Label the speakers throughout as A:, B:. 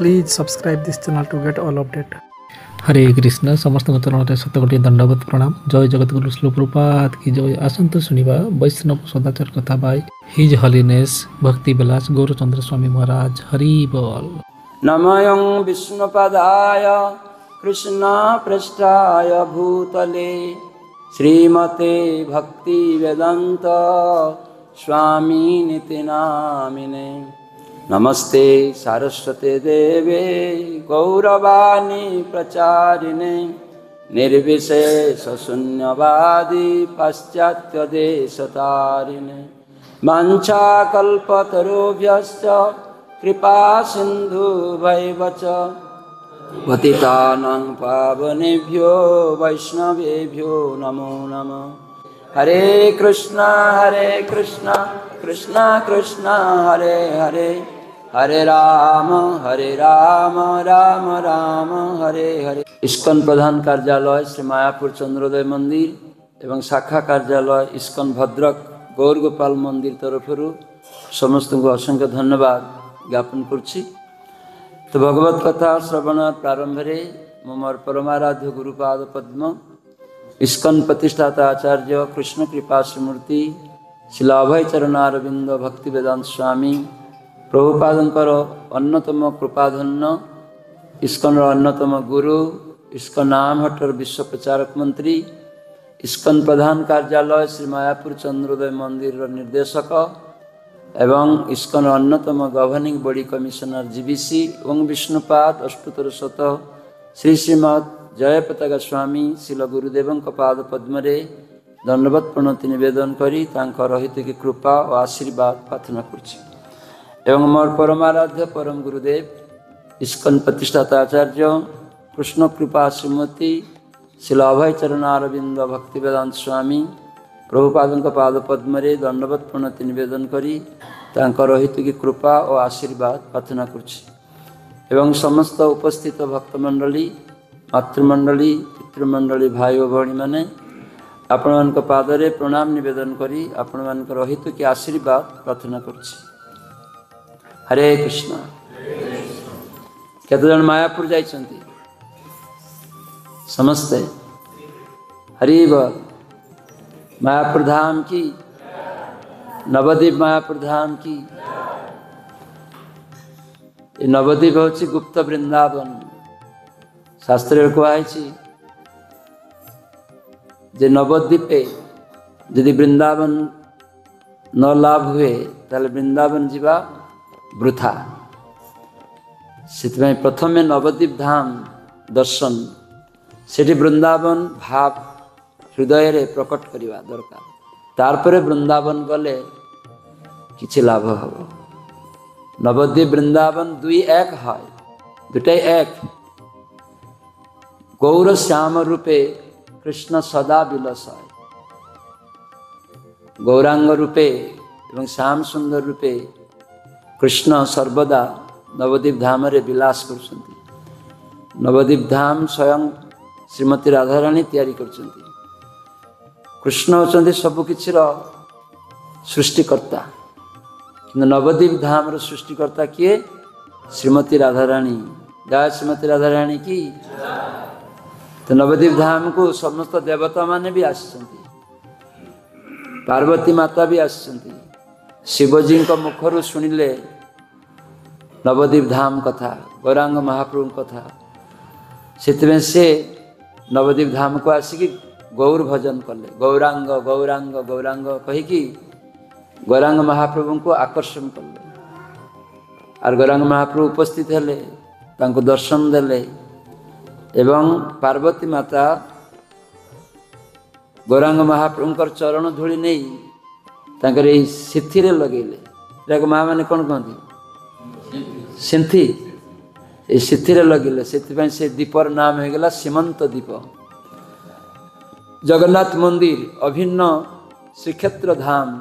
A: Please subscribe this channel to get all update.
B: हरे कृष्ण समस्त चरण शतकोटी दंडवत प्रणाम। जय जगत गुरु श्री प्रभुपाद की जय। आसंत सुनिबा वैष्णव सदाचार कथा बाय हिज हॉलीनेस भक्ति विलास गौरचंद्र स्वामी महाराज। हरि बोल।
C: नमयं विष्णुपदाय कृष्ण पृष्ठाय भूतले श्रीमते भक्ति वेदांत स्वामी निति नामिने। नमस्ते सारस्वते देवे गौरवाणी प्रचारिणे निर्विशेष शून्यवादी पाश्चात्य देशतारिणे। वाञ्छाकल्पतरुभ्यश्च कृपा सिंधु वैवच पतितानां पावनेभ्यो वैष्णवेभ्यो नमो नमः। हरे कृष्णा कृष्णा कृष्णा हरे हरे, हरे राम राम राम हरे हरे। इस्कन प्रधान कार्यालय श्री मायापुर चंद्रोदय मंदिर एवं शाखा कार्यालय इस्कन भद्रक गौरगोपाल मंदिर तरफ समस्त को असंख्य धन्यवाद ज्ञापन करुछि। तो भगवत कथा श्रवण प्रारंभ रे मोर परमाराध्य गुरुपाद पद्म इस्कन प्रतिष्ठाता आचार्य कृष्ण कृपा स्मृति शिला अभय चरणारविंद भक्ति वेदांत स्वामी प्रभुपादंकर अन्यतम कृपाधन्य इस्कन अन्यतम गुरु इस्कन नाम हटर विश्व प्रचारक मंत्री इस्कन प्रधान कार्यालय श्री मायापुर चंद्रोदय मंदिर निर्देशक एवं इस्कन अन्यतम गवर्निंग बॉडी कमिशनर जीबीसी ओं विष्णुपाद अष्टोत्तर शत श्री श्रीमद जय पताका स्वामी शिल गुरुदेव पाद पद्मरे दंडवत प्रणति निवेदन करी तांकर रहित की कृपा और आशीर्वाद प्रार्थना करुछि। एवं मोर परमाराध्य परम गुरुदेव इस्कन प्रतिष्ठाता आचार्य कृष्ण कृपा श्रीमती शिला अभय चरणारविंद भक्ति वेदांत स्वामी प्रभुपादों पाद पद्मरे दंडवत प्रणति निवेदन करी तांकर रहित की कृपा और आशीर्वाद प्रार्थना करुछि। एवं समस्त उपस्थित भक्तमंडली मातृमंडली पितृमंडली भाई और भौणी मैंने आपण मान पादरे प्रणाम निवेदन करी आपण मान रहित की आशीर्वाद प्रार्थना करुछि। हरे कृष्ण। केते जन मायापुर जाइछन्ति समस्ते हरि बोल। मायापुर धाम की नवद्वीप मायापुर धाम की। ये नवद्वीप होछि गुप्त वृंदावन। शास्त्र कहुछि जे नवद्वीपे यदि वृंदावन न लाभ हुए ताले वृंदावन जीवा वृथा। से प्रथम नवद्वीप धाम दर्शन से वृंदावन भाव हृदय रे प्रकट करिवा दरकार। तारपरे वृंदावन गले किछि लाभ हबो। नवद्वीप वृंदावन दुई एक है दुटाई एक। गौर श्याम रूपे कृष्ण सदा विलसाय। गौरांग रूपे एवं श्याम सुंदर रूपे कृष्ण सर्वदा नवद्वीप धाम रे विलास करछन्ति। नवद्वीप धाम स्वयं श्रीमती राधाराणी तैयारी करछन्ति। कृष्ण होचन्ति सब किछिर सृष्टिकर्ता किंतु नवद्वीप धाम रो सृष्टिकर्ता किए श्रीमती राधाराणी। जय श्रीमती राधाराणी की। तो नवद्वीप धाम को समस्त देवता माने भी आसछन्ति। पार्वती माता भी आसछन्ति। शिवजी को मुखरु सुनिले नवद्वीप धाम कथा गौरांग महाप्रभु कथा सेतबे से नवद्वीप धाम को आसिकी गौर भजन कले। गौरांग गौरांग गौरांग कहिकी गौरांग महाप्रभु को आकर्षण कले। और गौरांग महाप्रभु उपस्थित हेले तांको दर्शन देले एवं पार्वती माता गौरांग महाप्रभुंकर चरण धूली नहीं तांकर ए सिथि रे लगेले। जाको माँ माने कौन कहती सिंथी। ए सिथि रे लगेले सेति से दीपर नाम हो गला सीमंत दीप। जगन्नाथ मंदिर अभिन्न श्रीक्षेत्र धाम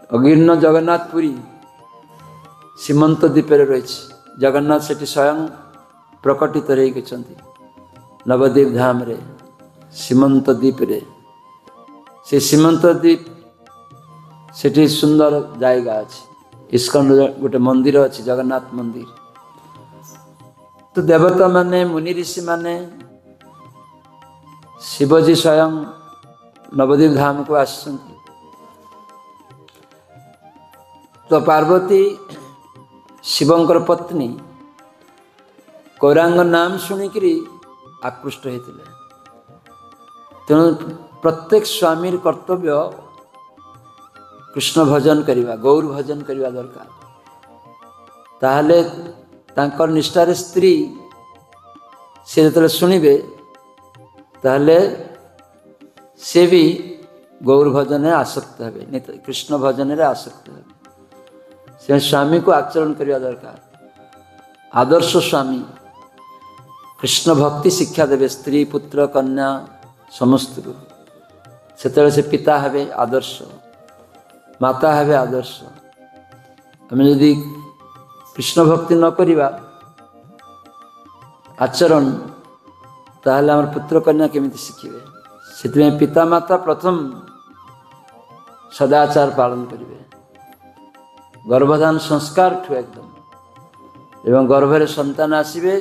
C: अभिन्न जगन्नाथपुरी सीमंत दीप रही। जगन्नाथ सेठी स्वयं प्रकटित रही नवद्वीप धाम रे सीमंत द्वीप रे। से सीमंत द्वीप सेठी सुंदर जायगा अच्छी। इस्कन गोटे मंदिर अच्छी जगन्नाथ मंदिर तो देवता माने मुनि ऋषि माने शिवजी स्वयं नवद्वीप धाम को आसुचंती। तो पार्वती शिवंकर पत्नी गौरांग नाम शुणिकी आकृष्ट होते। तेणु प्रत्येक स्वामी कर्तव्य कृष्ण भजन करवा, गौर भजन करवा दरकार। ताहले तांकर निष्ठार स्त्री से जो शुणिबे ताहले से भी गौर भजन आसक्त हे, कृष्ण भजन आसक्त हे। से स्वामी को आचरण करवा दरकार। आदर्श स्वामी कृष्ण भक्ति शिक्षा देवे स्त्री पुत्र कन्या समस्त को। से पिता हे आदर्श, माता हे आदर्श। आम यदि कृष्ण भक्ति न करिबा आचरण ताहले आम पुत्र कन्या केमिति शिखिबे। से पिता माता प्रथम सदाचार पालन करिवे, गर्भधान संस्कार ठू एकदम। एवं गर्भरे संतान आसबे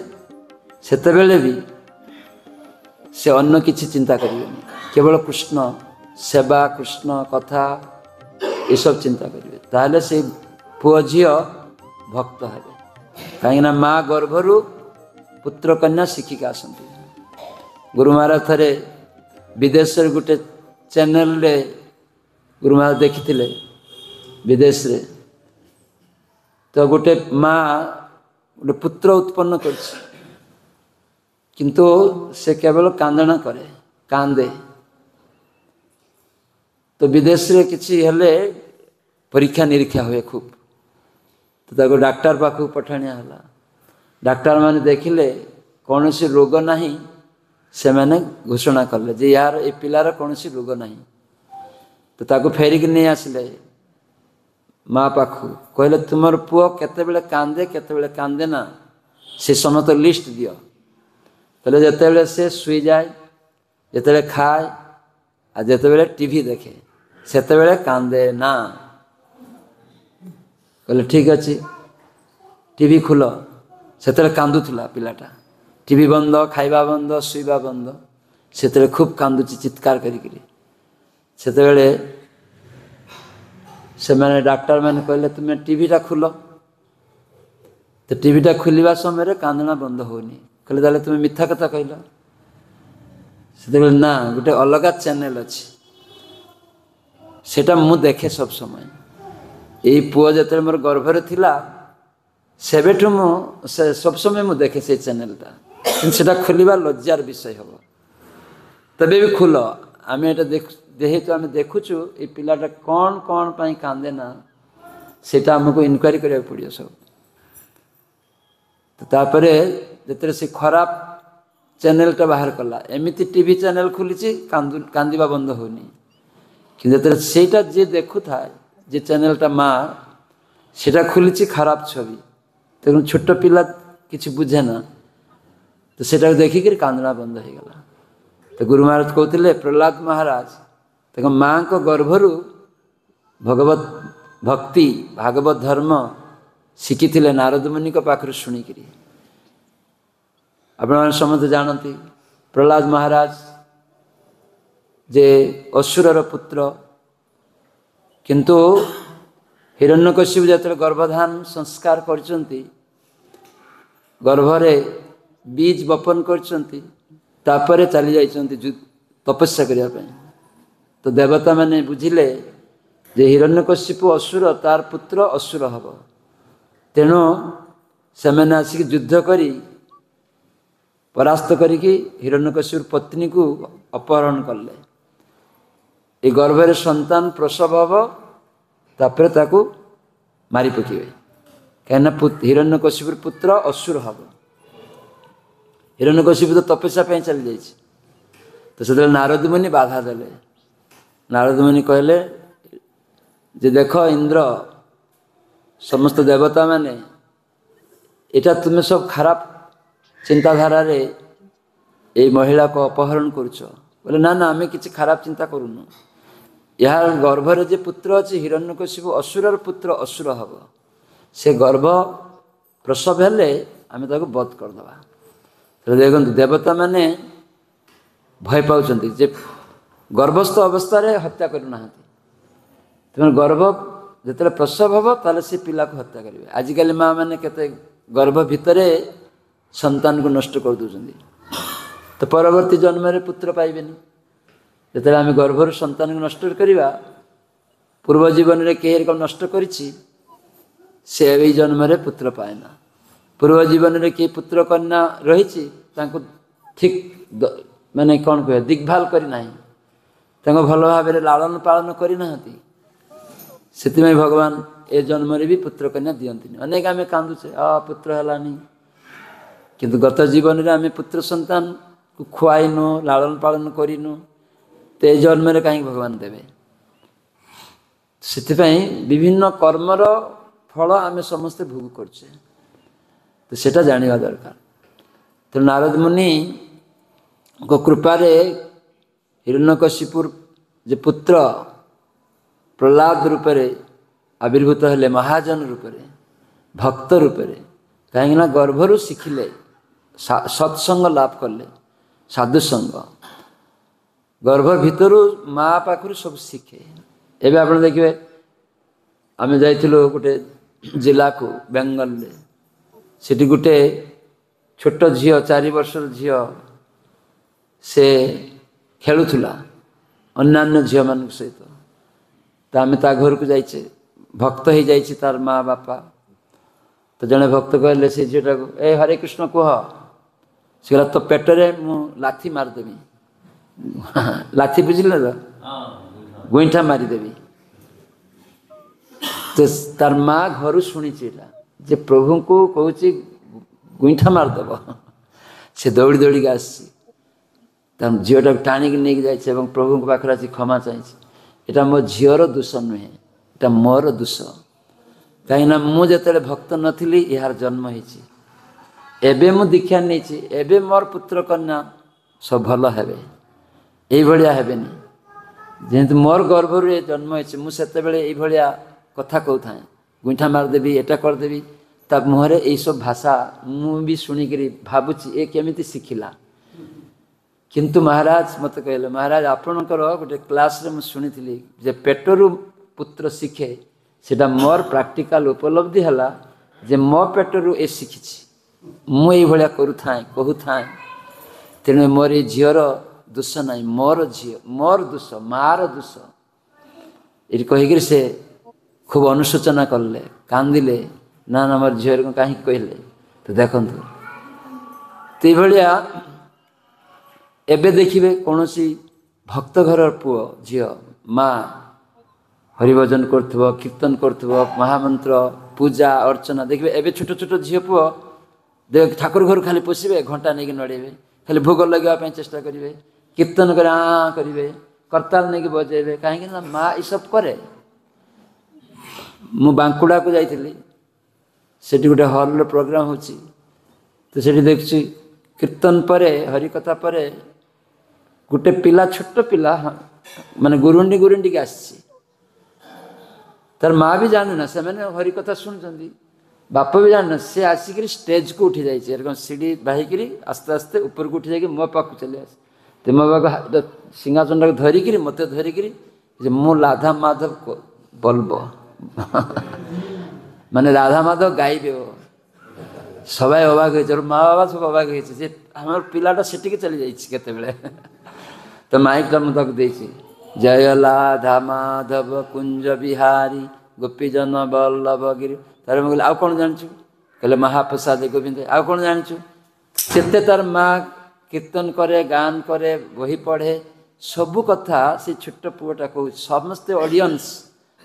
C: सेतेबेले भी से अन्य किसी चिंता करिवेनी, केवल कृष्ण सेवा कृष्ण कथा ये सब चिंता करिवे। ताहले से पुओ झियो भक्त हेबे। कहीं माँ गर्भरु पुत्र कन्या शिखिक आसती। गुरु महाराज थरे विदेश गोटे चैनल रे गुरु महाराज देखी विदेश रे। तो गोटे माँ गोटे पुत्र उत्पन्न कर, किंतु से केवल कांदना करे, कांदे। तो विदेश रे किसी हेले परीक्षा निरीक्षा हुए खूब। तो ताको डाक्टर पाखक पठाणिया हला। डाक्टर माने देखिले कौन सी रोग नहीं, से मैंने घोषणा कले जे यार ए पिलार कौन सी रोग नहीं। तो ताको फेरिक नहीं आसिले माँ पाखु, कहले तुमर पुओ केतेबेले कांदे केतेबेले कांदे ना, से समस्त लिस्ट दियो। कहले जेतेबेले से सुई जाए, जेतेबेले खाए आ जेतेबेले टीवी देखे सेतेबेले कांदे ना। कहले ठीक अच्छे, टीवी खुल। सेतेबेले कांदुथुला पिलाटा, टीवी बंद, खाइबा बंद, सुईबा बंद। सेतेबेले खूब कांदुची चित्कार करिकरी। सेतेबेले से मैंने डाक्टर मैंने कहले तुम्हें टीवीटा खुल। तो टीवीटा खुलवा समय कांदना बंद होनी। कहले ताले तुम्हें मिथ्या कथा कहल। से ना गोटे अलग चैनल अच्छी, सेटा मु देखे सब समय। यही पुओ जो मोर गर्भरे थिला सेबेठु मु सब समय मु देखे से चैनलटा, सेटा खोलिबा लज्जार विषय हम। तबे भी खुल, आम एटा जेहेतु आम देखुचु ये पिलाटा कौन कौन पाई कांदे ना, सेटा हमको इनक्वारी करिया पड़ियो सब। तो तापरे जेतरे से खराब चैनलटा बाहर कला, एमिति टीवी चैनल खुलीची कांदिबा बंद होनी। कि जेतरे सेटा जे देखु था जे चैनलटा माँ सेटा खुलीची खराब छवि, तेणु छोट पिला किसी बुझे ना। तो सेटा देखिक कांदना बंद हो गला। तो गुरु महाराज कहते प्रहलाद महाराज तक माँ को गर्भरु भगवत भक्ति भागवत धर्म शिखी नारद मुनि पाखर शुणिकी। आपण समस्त जानती प्रहलाद महाराज जे असुरर पुत्र, किंतु हिरण्यकशिपु जो गर्भधान संस्कार करचंती, गर्भरे बीज बपन करचंती, तापरे चली जाइचंती तपस्या करिया पे। तो देवता माने बुझिले जे हिरण्यकशिपु असुर, तार पुत्र असुर हब। तेणु से मैंने आसिक युद्ध करी परास्त करिकी हिरण्यकशिपुर पत्नी को अपहरण कले। ये गर्भरे संतान प्रसव हब, तापरे ताकू मारी पकेबे। कहीं हिरण्यकशिपुर पुत्र असुर हब। हिरण्यकशिपु तो तपस्या पे चली जाइए। तो से नारद मुनि बाधा देले। नारद मुनि कहले जे देख इंद्र समस्त देवता माने एटा तुम्हें सब खराब चिंताधारा रे ये महिला को अपहरण करुच। बोले ना ना आमे किसी खराब चिंता करूनु। यार गर्भरे जे पुत्र अच्छे हिरण्यकशिपु असुरर पुत्र असुर हब। से गर्भ प्रसव हेले आम ताको बध करदे। तो देखो देवता माने भय पाउछन्ति जे गर्भस्थ अवस्था रे हत्या करूना। तेणु गर्भ जिते प्रसव हम ताले से पिला को हत्या करेंगे। आजिकल माँ मैंने केते गर्भ भितर संतान को नष्ट कर दूसरी, तो परवर्ती जन्म रे पुत्र पाइबेनी। जिते आम गर्भर संतान को नष्ट करवा, पूर्व जीवन रे केही को नष्ट करिछि से एई जन्म रे पुत्र पाएना। पूर्व जीवन रे के पुत्र कन्या रही ठीक माने कौन कहे दिग्भाल करना, भल भाव लालन पालन करना। से भगवान ए जन्म भी पुत्र कन्या दियंती। अनेक आम कांदुचे पुत्र हलानी, किंतु गत जीवन रे आम पुत्र संतान को खुआईनु लालन पालन करिनु, तो ए जन्म रे कहीं भगवान देवे। से विभिन्न कर्मर फल आम समस्ते भोग करछे, तो सेटा जानिबा दरकार। तो नारद मुनि को कृपारे हिरण्यकशिपुर जे पुत्र प्रहलाद रूपे आविर्भूत हेले, महाजन रूपे भक्त रूपे, कहीं गर्भरु शिखिले सत्संग लाभ कले, साधुसंग गर्भ भितर माँ पाखु सब शिखे। एवं आप देखिए आम जाइलु गोटे जिला को बेंगल रे, सेठी गोटे छोट झील 4 वर्षर झील से खेलुला अन्य झील मान सहित। तो आम ता घर को जाइए, भक्त हो जाइए तार माँ बापा। तो जड़े भक्त कहले से झीटा को ए हरे कृष्ण कह, से कहला तो पेटरे मु लाथी मारदेवी। लाथी बुझिले तो गोईठा मारिदेवी। तो तार माँ घर शुणी जे प्रभु को कहूँ गोईठा मारदेव। से दौड़ी दौड़ी आसी झीटा टाणिक नहीं जाए, प्रभु पाखे आसी क्षमा चाहिए। एटा मो झीर दोष नुहे, एटा मोर दोष। कहीं मुझे भक्त नथिली यार जन्म होइछि, एबे मु दीक्षा नहीं, एबे मोर पुत्र कन्या सब भल हेबे, एई भलिया हेबेनी। जेहेतु मोर गर्भर जन्म होइछि, मु सेते बेले एई भलिया कथा कहूथाए, गुंठा मारदेवी एटा करदेवी। ता मुहरे एई सब भाषा मु भी शुणिकी भावुछि ए केमिति शिखिला। किंतु महाराज मत कहले, महाराज आपणकर गोटे क्लास रे मु शुणिथिली जे पेटरु पुत्र शिखे, सेटा मोर प्रैक्टिकल उपलब्धि हला जे मो पेटरु ए शिखिछि, मु एई भलिया करूथाए कहूथाए। तेणु मोर ए झीर दोष नाई, मोर झील मोर दोष, मार दोष। ये कहीकि से खूब अनुशोचना कले, कांदिले, ना ना मोर झील को कहीं कहले। तो देखंतु तो भलिया एबे देखिए कौन सी भक्त घर पुओ झील माँ हरिभजन करथुव, कीर्तन करथुव, महामंत्र पूजा अर्चना देखिए। एबे छोट छोट झील पुओ देख ठाकुर घर खाली पशिबे, घंटा नहीं नड़ेबे, खाली भोग लगे चेष्टा करेंगे, कीर्तन करे करेंगे, करताल नहीं बजेबे। कहीं माँ ये सब करे। मु बांकुड़ा को जाइली, सेठी गोटे हॉल प्रोग्राम होची, तो सेठी देखछि कीर्तन परे हरिकथा परे गोटे पिला छोट पिला माने गुरुंडी गुरुंडी के आसी। तार माँ भी जानू ना, से मैंने हरिकथा शुणुंट, बाप भी जानना। से आसिक स्टेज को उठी जाइए, सीढ़ी बाहिक आस्ते आस्ते ऊपर को उठी जाए मो पाक चले आस। तो मो पाक सिंहासन टाक धरिक मत धरिक मु राधा माधव बोलब माने राधा माधव गाइबे। सबाई अबाक हो, माँ बाबा सब अबाक हो, पिलाटा सेटिक चली जाते। तो माइकटा मुझे जय राधा माधव कुंज बिहारी गोपीजन बल्लभ गिरी। तार मुझे आउ कौन जानचु, कहले महाप्रसाद गोविंद। आउ कौन जानचु, केते तार माँ कीर्तन करे, गान करे, बही पढ़े, सबू कथा से छोट पुओटा कहूँ। समस्ते ऑडियंस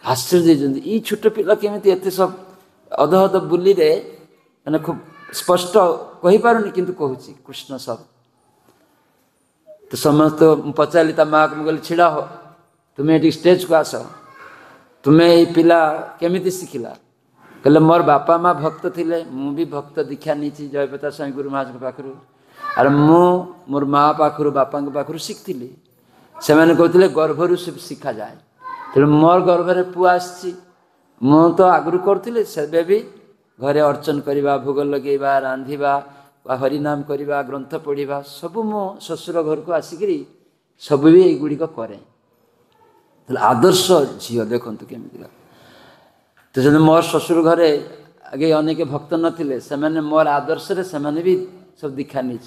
C: आश्चर्य ये छोट पिला केमिति एते सब अध अध बुली रे मैंने खूब स्पष्ट कही पारुनी, किंतु कहूँ कृष्ण सब। तो समस्त पचारि ता माँ को कहली छिड़ा हो, तुम्हें ये स्टेज को आस, तुम्हें ये पिला केमिति शिखिला। कहले मोर बापा माँ भक्त थिले, मु भी भक्त दीक्षा नहीं जयप्रताप स्वामी गुरु महाराज पाखु। आर मु मोर माँ पाखु बापा पाखु शिखी। से कहते गर्भरु शिखा जाए। तेणु मोर गर्भरे पुआ आसी, मु तो आगु करी से भी घरे अर्चन करवा भोग लगेवा रांधिबा हरिनाम करवा ग्रंथ पढ़ा सबू मो शशुर घर को आसिकी सब भी युड़िक कै आदर्श झील देखु केमिका तो जब मोर शशुर घरे आगे अनेक भक्त नथिले से मोर आदर्श रे से भी सब दीक्षा नहीं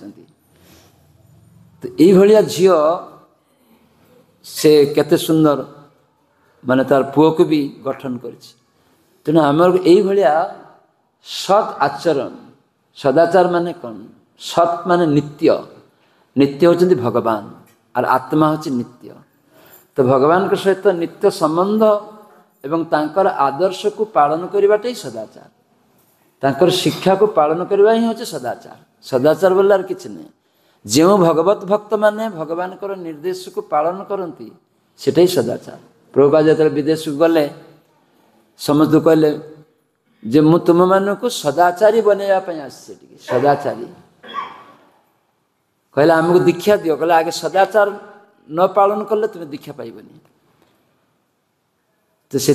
C: तो ये झील से केते सुंदर माने तार पुओ को भी गठन करिछि तेणु आमर यही सत् आचरण सदाचार माने कौन सत् माने नित्य नित्य होचंदी भगवान और आत्मा होची नित्य तो भगवान के सहित नित्य संबंध एवं तांकर आदर्श को पालन करवाटे सदाचार तांकर शिक्षा को पालन करवा ही होचे सदाचार सदाचार बोलार किछि नहीं जो भगवत भक्त माने भगवान को निर्देश को पालन करती सेटा ही सदाचार प्रभुपाद जो विदेश को गले समस्त कहले जे मु तुम मान को सदाचारी बनवाई आसी सदाचारी कहला आमको दीक्षा दियो कहला आगे सदाचार न पालन कले तुम्हें दीक्षा पाइबनी तो से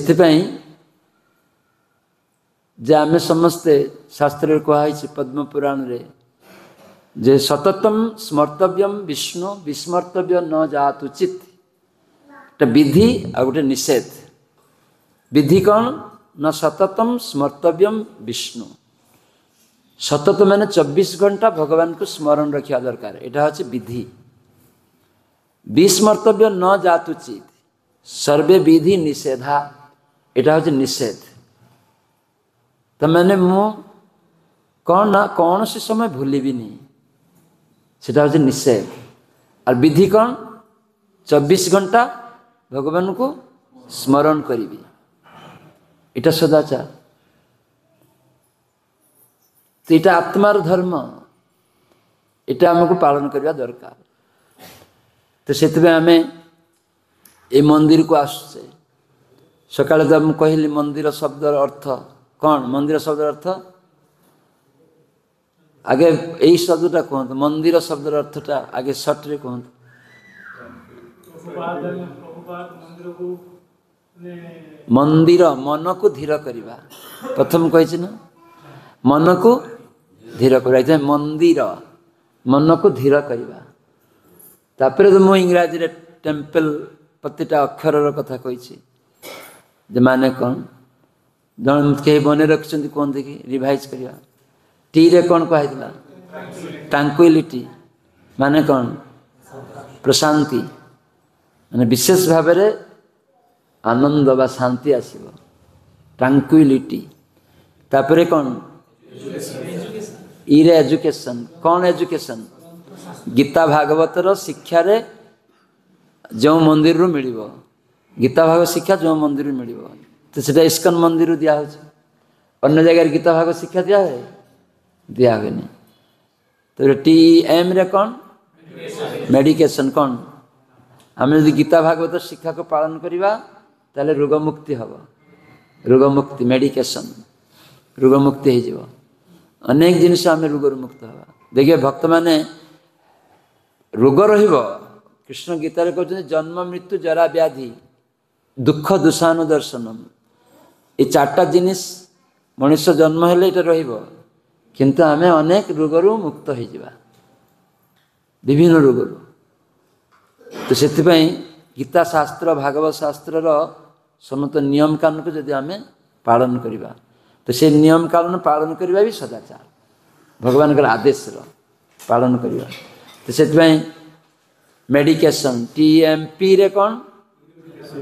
C: जे आमे समस्ते शास्त्र कहुई पद्म पुराण रे जे सततम स्मर्तव्यम विष्णु विस्मर्तव्य न जात उचित विधि आ गोटे निषेध विधि कौन न सततम स्मर्तव्यम विष्णु सतत मैंने 24 घंटा भगवान को स्मरण रखा दरकार यहाँ हूँ विधि विस्मर्तव्य न जात उचित सर्वे विधि निषेधा यहाँ हूँ निषेध तो मैंने मु कौन ना कौन से समय भूलिबी नहीं सेटा हूँ निषेध और विधि कौन 24 घंटा भगवान को स्मरण करी इटा सदाचार तो इटा आत्मार धर्म इटा हमको पालन करवा दरकार तो से आम ये मंदिर को आसुचे सकाले तो मुझे कहली मंदिर शब्दर अर्थ कौन मंदिर शब्दर अर्थ आगे यही शब्दटा कहतु मंदिर शब्दर अर्थटा आगे सर्टरे कहतु मंदिर मन को धीर करवा प्रथम कही ना मन को धीर कर मंदिर मन को धीर करवा तापर तो मुझे इंग्राजी रे टेम्पल प्रतिटा अक्षर कथा कही माने कौन जन कहीं बने रखिंट कहते कि रिवाइज करवा टी रे कौन कहला ट्रांक्विलिटी माने कौन प्रशांति माने विशेष भाव में आनंद बा शांति आसीबो ट्रांक्विलिटी तापरे कौन इरे एजुकेशन कौन एजुकेशन गीता भागवतर शिक्षा रे जो मंदिर रु मिलिबो गीता भागवत शिक्षा जो मंदिर रु मिलिबो तो सेटा इस्कन मंदिर रु दिया होछ अन्य जगह गीता भागवत शिक्षा दिया है दिया हुए नहीं तो टी एम रे कौन मेडिकेशन कौन आम यदि गीता भागवत शिक्षा को पालन करवा ताले रोग मुक्ति हम रोग मुक्ति मेडिकेशन रोग मुक्ति हो अनेक जिनिस आम रोग मुक्त हवा देखिए भक्त माने रोग रहिबो कृष्ण गीता कहते जन्म मृत्यु जरा व्याधि दुख दुषानु दर्शनम ये चार्टा जिनिस मनुष्य जन्म हेले इटा रहिबो किंतु आमे अनेक रोगरू मुक्त हो जावा विभिन्न रोगरू तो से गीता शास्त्र भागवत शास्त्र समस्त नियम कानून को जदि आमे पालन करवा तो से नियम कानून पालन करवा भी सदाचार भगवान का आदेश पालन करवा तो से मेडिकेशन टीएमपी रे कौन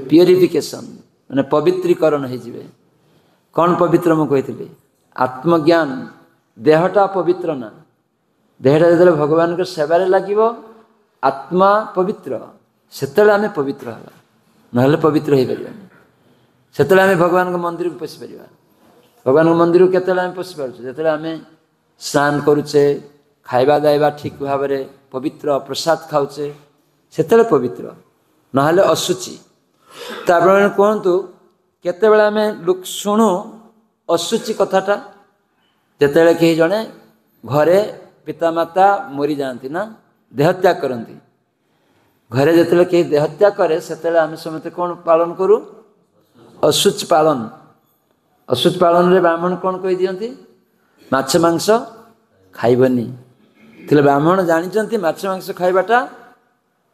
C: प्यूरिफिकेशन माने पवित्रीकरण हो जाए कौन पवित्र मुझे कही आत्मज्ञान देहटा पवित्र ना देहटा जो भगवान के सेवारे लगे आत्मा पवित्र से आम पवित्र हवा ना पवित्र हो पार से भगवान के मंदिर को पशि पार भगवान के मंदिर को केत पशि पार्छ जो आम स्नान करुचे खाଇବା दाଇବା ठीक भाव में पवित्र प्रसाद खाऊचे से पवित्र ना असुचि तो आप कहतु केत आम लोक शुणु असुचि कथाटा जिते कहीं जड़े घरे पितामाता मरी जाती ना देहत्याग करती घरे जिते कहीं देहत्याग करे से आम समस्त कौन पालन करूँ असुच पालन ଅଶୁଚି ପାଳନରେ ବ୍ରାହ୍ମଣ କ'ଣ କହିଦିଅନ୍ତି? ମାଛ ମାଂସ ଖାଇବନି। ଥିଲେ ବ୍ରାହ୍ମଣ ଜାଣିଛନ୍ତି ମାଛ ମାଂସ ଖାଇବାଟା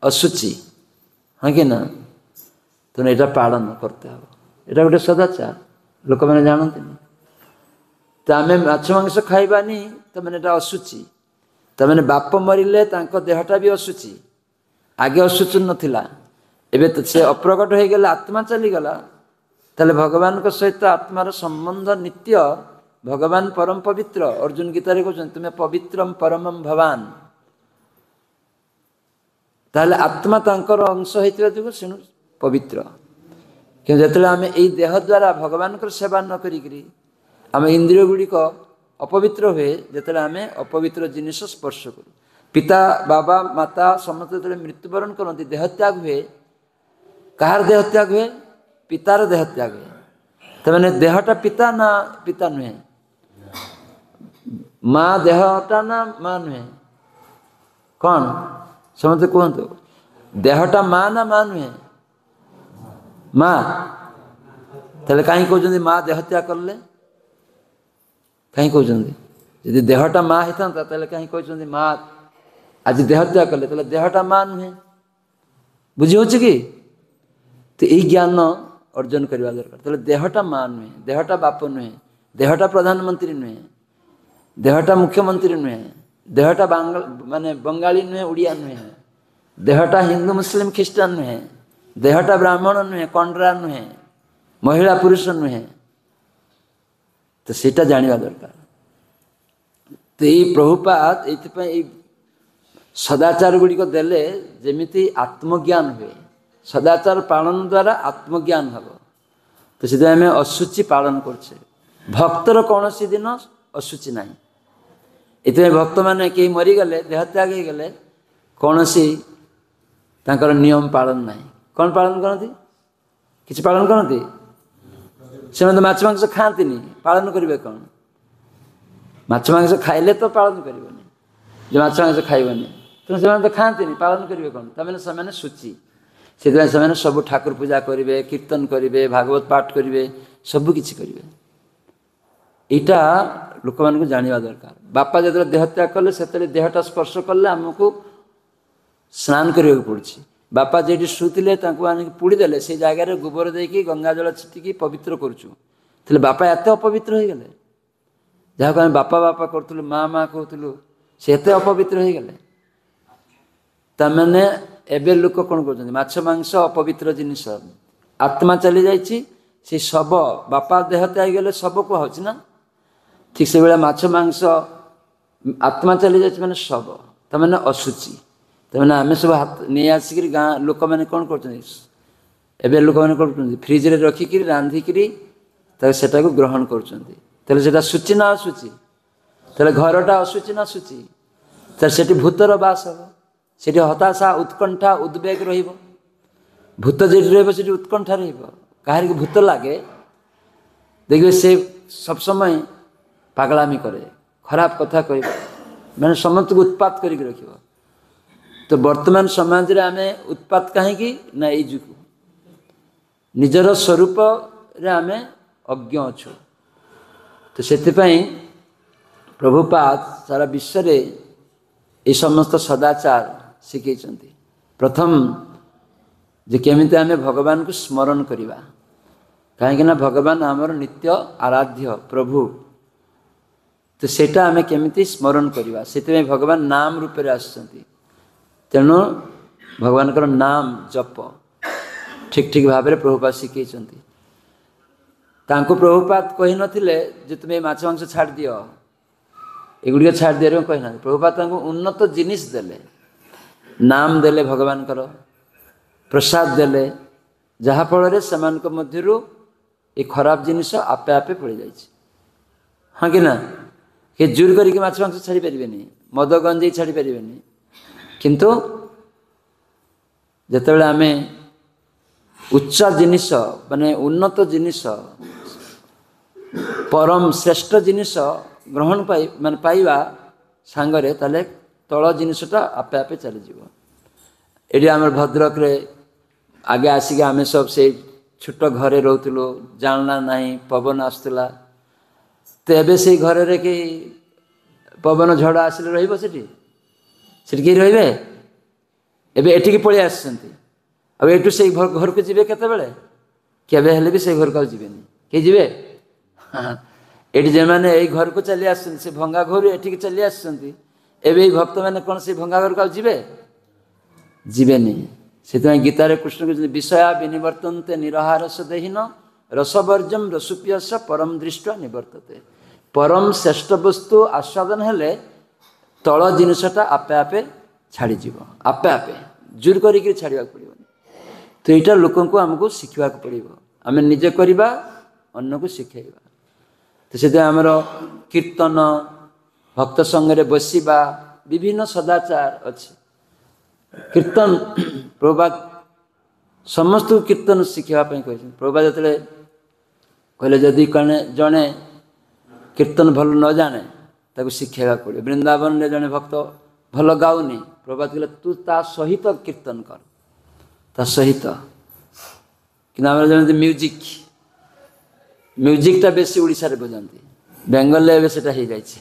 C: ଅଶୁଚି, ହଁ କି ନା? ତେଣୁ ଏଇଟା ପାଳନ କରତେ ହେବ। ଏଇଟା ଗୋଟେ ସଦାଚାର, ଲୋକମାନେ ଜାଣନ୍ତିନି। ତ ଆମେ ମାଛ ମାଂସ ଖାଇବାନି, ତାମାନେ ଏଇଟା ଅଶୁଚି। ତାମାନେ ବାପ ମରିଲେ ତାଙ୍କ ଦେହଟା ବି ଅଶୁଚି। ଆଗେ ଅଶୁଚି ନଥିଲା, ଏବେ ତ ସେ ଅପ୍ରକଟ ହେଇଗଲା, ଆତ୍ମା ଚାଲିଗଲା। ତାହେଲେ ଭଗବାନଙ୍କ ସହିତ ଆତ୍ମାର ସମ୍ବନ୍ଧ ନିତ୍ୟ। ଭଗବାନ ପରମ ପବିତ୍ର। ଅର୍ଜୁନ ଗୀତାରେ କହୁଛନ୍ତି ତୁମେ ପବିତ୍ରମ ପରମମ ଭବାନ। ତାହେଲେ ଆତ୍ମା ତାଙ୍କର ଅଂଶ ହେଇଥିବା ଯୋଗୁଁ ସେଣୁ ପବିତ୍ର। କିନ୍ତୁ ଯେତେବେଳେ ଆମେ ଏଇ ଦେହ ଦ୍ୱାରା ଭଗବାନଙ୍କର ସେବା ନ କରିକିରି ଆମ ଇନ୍ଦ୍ରିୟ ଗୁଡ଼ିକ ଅପବିତ୍ର ହୁଏ, ଯେତେବେଳେ ଆମେ ଅପବିତ୍ର ଜିନିଷ ସ୍ପର୍ଶ କରୁ। ପିତା ବାବା ମାତା ସମସ୍ତେ ଯେତେବେଳେ ମୃତ୍ୟୁବରଣ କରନ୍ତି, ଦେହତ୍ୟାଗ ହୁଏ। କାହାର ଦେହତ୍ୟାଗ ହୁଏ? ପିତାର ଦେହତ୍ୟାଗ ହୁଏ। ତାମାନେ ଦେହଟା ପିତା ନା ପିତା ନୁହେଁ? ମା ଦେହଟା ନା ମା ନୁହେଁ? କ'ଣ ସମସ୍ତେ କୁହନ୍ତୁ? ଦେହଟା ମା ନା ମା ନୁହେଁ? ମା। ତାହେଲେ କାହିଁ କହୁଛନ୍ତି ମା ଦେହତ୍ୟାଗ କଲେ? କାହିଁ କହୁଛନ୍ତି? ଯଦି ଦେହଟା ମା ହେଇଥାନ୍ତା ତାହେଲେ କାହିଁ କହୁଛନ୍ତି ମା ଆଜି ଦେହତ୍ୟାଗ କଲେ? ତାହେଲେ ଦେହଟା ମା ନୁହେଁ। ବୁଝି ହେଉଛି କି? ତ ଏଇ ଜ୍ଞାନ ଅର୍ଜନ କରିବା ଦରକାର। ତାହେଲେ ଦେହଟା ମା ନୁହେଁ, ଦେହଟା ବାପ ନୁହେଁ, ଦେହଟା ପ୍ରଧାନମନ୍ତ୍ରୀ ନୁହେଁ, ଦେହଟା ମୁଖ୍ୟମନ୍ତ୍ରୀ ନୁହେଁ, ଦେହଟା ମାନେ ବଙ୍ଗାଳୀ ନୁହେଁ, ଓଡ଼ିଆ ନୁହେଁ, ଦେହଟା ହିନ୍ଦୁ ମୁସଲିମ ଖ୍ରୀଷ୍ଟିଆନ ନୁହେଁ, ଦେହଟା ବ୍ରାହ୍ମଣ ନୁହେଁ, କଣ୍ଡରା ନୁହେଁ, ମହିଳା ପୁରୁଷ ନୁହେଁ। ତ ସେଇଟା ଜାଣିବା ଦରକାର। ତ ଏଇ ପ୍ରଭୁପାଦ ଏଇଥିପାଇଁ ଏଇ ସଦାଚାର ଗୁଡ଼ିକ ଦେଲେ ଯେମିତି ଆତ୍ମଜ୍ଞାନ ହୁଏ। ସଦାଚାର ପାଳନ ଦ୍ୱାରା ଆତ୍ମଜ୍ଞାନ ହେବ। ତ ସେଥିପାଇଁ ଆମେ ଅଶୁଚି ପାଳନ କରୁଛେ। ଭକ୍ତର କୌଣସି ଦିନ ଅଶୁଚି ନାହିଁ। ଏଥିପାଇଁ ଭକ୍ତମାନେ କେହି ମରିଗଲେ, ଦେହତ୍ୟାଗ ହେଇଗଲେ, କୌଣସି ତାଙ୍କର ନିୟମ ପାଳନ ନାହିଁ। କ'ଣ ପାଳନ କରନ୍ତି? କିଛି ପାଳନ କରନ୍ତି? ସେମାନେ ତ ମାଛ ମାଂସ ଖାଆନ୍ତିନି, ପାଳନ କରିବେ କ'ଣ? ମାଛ ମାଂସ ଖାଇଲେ ତ ପାଳନ କରିବନି, ଯେ ମାଛ ମାଂସ ଖାଇବନି। ତେଣୁ ସେମାନେ ତ ଖାଆନ୍ତିନି, ପାଳନ କରିବେ କ'ଣ? ତାମାନେ ସେମାନେ ଶୁଚି। ସେଥିପାଇଁ ସେମାନେ ସବୁ ଠାକୁର ପୂଜା କରିବେ, କୀର୍ତ୍ତନ କରିବେ, ଭାଗବତ ପାଠ କରିବେ, ସବୁ କିଛି କରିବେ। ଏଇଟା ଲୋକମାନଙ୍କୁ ଜାଣିବା ଦରକାର। ବାପା ଯେତେବେଳେ ଦେହତ୍ୟାଗ କଲେ, ସେତେବେଳେ ଦେହଟା ସ୍ପର୍ଶ କଲେ ଆମକୁ ସ୍ନାନ କରିବାକୁ ପଡ଼ୁଛି। ବାପା ଯେଉଁଠି ଶୁଥିଲେ ତାଙ୍କୁ ଆଣିକି ପୋଡ଼ିଦେଲେ, ସେଇ ଜାଗାରେ ଗୋବର ଦେଇକି ଗଙ୍ଗା ଜଳ ଛିଟିକି ପବିତ୍ର କରୁଛୁ। ତାହେଲେ ବାପା ଏତେ ଅପବିତ୍ର ହେଇଗଲେ। ଯାହାକୁ ଆମେ ବାପା ବାପା କରୁଥିଲୁ, ମା ମା କହୁଥିଲୁ, ସେ ଏତେ ଅପବିତ୍ର ହେଇଗଲେ। ତାମାନେ ଏବେ ଲୋକ କ'ଣ କରୁଛନ୍ତି? ମାଛ ମାଂସ ଅପବିତ୍ର ଜିନିଷ। ଆତ୍ମା ଚାଲିଯାଇଛି, ସେ ଶବ, ବାପା ଦେହତ୍ୟାଗ ହେଇଗଲେ ଶବ କୁହାହେଉଛି ନା? ଠିକ୍ ସେଭଳିଆ ମାଛ ମାଂସ ଆତ୍ମା ଚାଲିଯାଇଛି ମାନେ ଶବ, ତାମାନେ ଅଶୁଚି। ତାମାନେ ଆମେ ସବୁ ନେଇ ଆସିକିରି ଗାଁ ଲୋକମାନେ କ'ଣ କରୁଛନ୍ତି? ଏବେ ଲୋକମାନେ କ'ଣ କରୁଛନ୍ତି? ଫ୍ରିଜରେ ରଖିକିରି ରାନ୍ଧିକିରି ତାକୁ ସେଟାକୁ ଗ୍ରହଣ କରୁଛନ୍ତି। ତାହେଲେ ସେଟା ଶୁଚି ନା ଅଶୁଚି? ତାହେଲେ ଘରଟା ଅଶୁଚି ନା ଶୁଚି? ତାହେଲେ ସେଠି ଭୂତର ବାସ ହେବ, ସେଠି ହତାଶା ଉତ୍କଣ୍ଠା ଉଦ୍ବେଗ ରହିବ। ଭୂତ ଯେଠି ରହିବ ସେଠି ଉତ୍କଣ୍ଠା ରହିବ। କାହାରିକି ଭୂତ ଲାଗେ ଦେଖିବେ ସେ ସବୁ ସମୟ ପାଗଳାମି କରେ, ଖରାପ କଥା କହିବ, ମାନେ ସମସ୍ତଙ୍କୁ ଉତ୍ପାତ କରିକି ରଖିବ। ତ ବର୍ତ୍ତମାନ ସମାଜରେ ଆମେ ଉତ୍ପାତ କାହିଁକି ନା? ଏଇ ଯୋଗୁଁ ନିଜର ସ୍ୱରୂପରେ ଆମେ ଅଜ୍ଞ ଅଛୁ। ତ ସେଥିପାଇଁ ପ୍ରଭୁପାଦ ସାରା ବିଶ୍ୱରେ এই ସମସ୍ତ ସଦାଚାର ଶିଖେଇଛନ୍ତି। ପ୍ରଥମ ଯେ କେମିତି ଆମେ ଭଗବାନଙ୍କୁ ସ୍ମରଣ କରିବା, କାହିଁକି ନା ଭଗବାନ ଆମର ନିତ୍ୟ ଆରାଧ୍ୟ ପ୍ରଭୁ। ତ ସେଇଟା ଆମେ କେମିତି ସ୍ମରଣ କରିବା, ସେଥିପାଇଁ ଭଗବାନ ନାମ ରୂପରେ ଆସିଛନ୍ତି। ତେଣୁ ଭଗବାନଙ୍କର ନାମ ଜପ ଠିକ୍ ଠିକ୍ ଭାବରେ ପ୍ରଭୁପାଦ ଶିଖେଇଛନ୍ତି। ତାଙ୍କୁ ପ୍ରଭୁପାଦ କହିନଥିଲେ ଯେ ତୁମେ ମାଛ ମାଂସ ଛାଡ଼ିଦିଅ, ଏଗୁଡ଼ିକ ଛାଡ଼ିଦିଅ କହିନାହାନ୍ତି। ପ୍ରଭୁପାଦ ତାଙ୍କୁ ଉନ୍ନତ ଜିନିଷ ଦେଲେ, ନାମ ଦେଲେ, ଭଗବାନଙ୍କର ପ୍ରସାଦ ଦେଲେ, ଯାହାଫଳରେ ସେମାନଙ୍କ ମଧ୍ୟରୁ ଏ ଖରାପ ଜିନିଷ ଆପେ ଆପେ ପଡ଼ିଯାଇଛି। ହଁ କି ନା? କିଏ ଜୋର କରିକି ମାଛ ମାଂସ ଛାଡ଼ିପାରିବେନି, ମଦ ଗଞ୍ଜେଇ ଛାଡ଼ିପାରିବେନି। କିନ୍ତୁ ଯେତେବେଳେ ଆମେ ଉଚ୍ଚ ଜିନିଷ ମାନେ ଉନ୍ନତ ଜିନିଷ, ପରମ ଶ୍ରେଷ୍ଠ ଜିନିଷ ଗ୍ରହଣ ମାନେ ପାଇବା ସାଙ୍ଗରେ, ତାହେଲେ ତଳ ଜିନିଷଟା ଆପେ ଆପେ ଚାଲିଯିବ। ଏଠି ଆମର ଭଦ୍ରକରେ ଆଗେ ଆସିକି ଆମେ ସବୁ ସେଇ ଛୋଟ ଘରେ ରହୁଥିଲୁ, ଜାଣଲା ନାହିଁ, ପବନ ଆସୁଥିଲା। ତ ଏବେ ସେଇ ଘରରେ କି ପବନ ଝଡ଼ ଆସିଲେ ରହିବ ସେଠି? ସେଠି କେହି ରହିବେ? ଏବେ ଏଠିକି ପଳେଇ ଆସିଛନ୍ତି। ଆଉ ଏଠୁ ସେଇ ଘରକୁ ଯିବେ କେତେବେଳେ? କେବେ ହେଲେ ବି ସେଇ ଘରକୁ ଆଉ ଯିବେନି। କେହି ଯିବେ? ଏଠି ଯେଉଁମାନେ ଏଇ ଘରକୁ ଚାଲି ଆସିଛନ୍ତି, ସେ ଭଙ୍ଗା ଘରୁ ଏଠିକି ଚାଲି ଆସିଛନ୍ତି, ଏବେ ଏଇ ଭକ୍ତମାନେ କ'ଣ ସେଇ ଭଙ୍ଗା ଘରକୁ ଆଉ ଯିବେ? ଯିବେନି। ସେଥିପାଇଁ ଗୀତାରେ କୃଷ୍ଣ କହିଛନ୍ତି ବିଷୟା ବିନିବର୍ତ୍ତନ୍ତେ ନିରହାରସ ଦେହିନ ରସବର୍ଜମ ରସୁପ୍ୟସ ପରମ ଦୃଷ୍ଟ୍ୟା ନିବର୍ତ୍ତତେ। ପରମ ଶ୍ରେଷ୍ଠ ବସ୍ତୁ ଆସ୍ୱାଦନ ହେଲେ ତଳ ଜିନିଷଟା ଆପେ ଆପେ ଛାଡ଼ିଯିବ, ଆପେ ଆପେ ଜୋର କରିକି ଛାଡ଼ିବାକୁ ପଡ଼ିବନି। ତ ଏଇଟା ଲୋକଙ୍କୁ ଆମକୁ ଶିଖିବାକୁ ପଡ଼ିବ। ଆମେ ନିଜେ କରିବା, ଅନ୍ୟକୁ ଶିଖେଇବା। ତ ସେଥିପାଇଁ ଆମର କୀର୍ତ୍ତନ, ଭକ୍ତ ସଙ୍ଗରେ ବସିବା, ବିଭିନ୍ନ ସଦାଚାର ଅଛି। କୀର୍ତ୍ତନ ପ୍ରଭୁପାଦ ସମସ୍ତଙ୍କୁ କୀର୍ତ୍ତନ ଶିଖିବା ପାଇଁ କହିଛନ୍ତି। ପ୍ରଭୁପାଦ ଯେତେବେଳେ କହିଲେ ଯଦି ଜଣେ କୀର୍ତ୍ତନ ଭଲ ନ ଜାଣେ ତାକୁ ଶିଖାଇବାକୁ ପଡ଼ିବ। ବୃନ୍ଦାବନରେ ଜଣେ ଭକ୍ତ ଭଲ ଗାଉନି, ପ୍ରଭୁପାଦ କହିଲେ ତୁ ତା ସହିତ କୀର୍ତ୍ତନ କର, ତା ସହିତ। କିନ୍ତୁ ଆମର ଯେମିତି ମ୍ୟୁଜିକଟା ବେଶୀ ଓଡ଼ିଶାରେ ବଜାନ୍ତି, ବେଙ୍ଗଲରେ ଏବେ ସେଟା ହେଇଯାଇଛି।